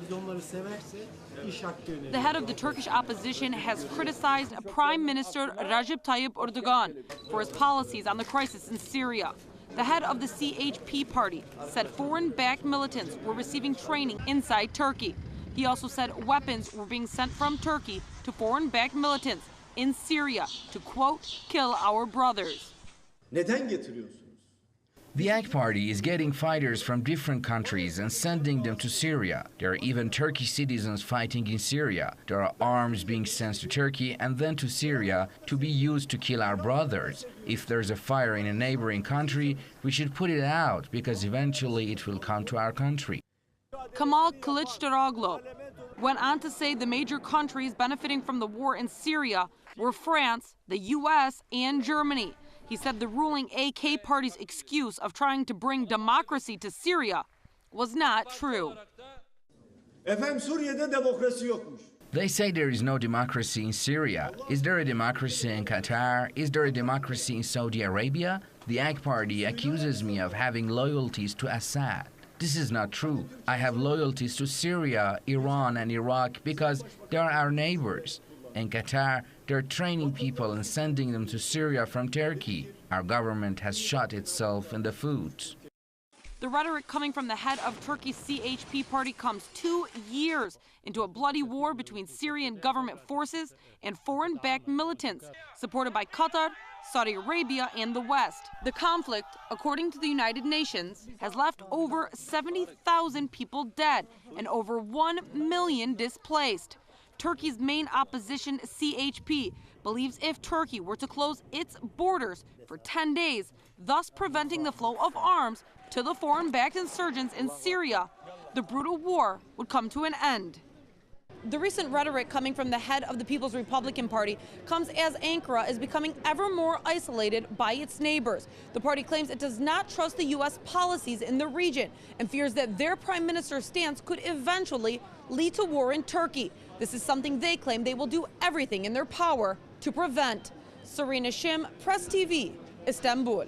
The head of the Turkish opposition has criticized Prime Minister Recep Tayyip Erdogan for his policies on the crisis in Syria. The head of the CHP party said foreign-backed militants were receiving training inside Turkey. He also said weapons were being sent from Turkey to foreign-backed militants in Syria to, quote, kill our brothers. The AK party is getting fighters from different countries and sending them to Syria. There are even Turkish citizens fighting in Syria. There are arms being sent to Turkey and then to Syria to be used to kill our brothers. If there's a fire in a neighboring country, we should put it out because eventually it will come to our country. Kemal Kılıçdaroğlu went on to say the major countries benefiting from the war in Syria were France, the U.S., and Germany. He said the ruling AK party's excuse of trying to bring democracy to Syria was not true. They say there is no democracy in Syria. Is there a democracy in Qatar? Is there a democracy in Saudi Arabia? The AK party accuses me of having loyalties to Assad. This is not true. I have loyalties to Syria, Iran, and Iraq because they are our neighbors. In Qatar, they're training people and sending them to Syria from Turkey. Our government has shot itself in the foot. The rhetoric coming from the head of Turkey's CHP party comes 2 years into a bloody war between Syrian government forces and foreign-backed militants supported by Qatar, Saudi Arabia, and the West. The conflict, according to the United Nations, has left over 70,000 people dead and over 1 million displaced. Turkey's main opposition, CHP, believes if Turkey were to close its borders for 10 days, thus preventing the flow of arms to the foreign-backed insurgents in Syria, the brutal war would come to an end. The recent rhetoric coming from the head of the People's Republican Party comes as Ankara is becoming ever more isolated by its neighbors. The party claims it does not trust the U.S. policies in the region and fears that their prime minister's stance could eventually lead to war in Turkey. This is something they claim they will do everything in their power to prevent. Serena Shim, Press TV, Istanbul.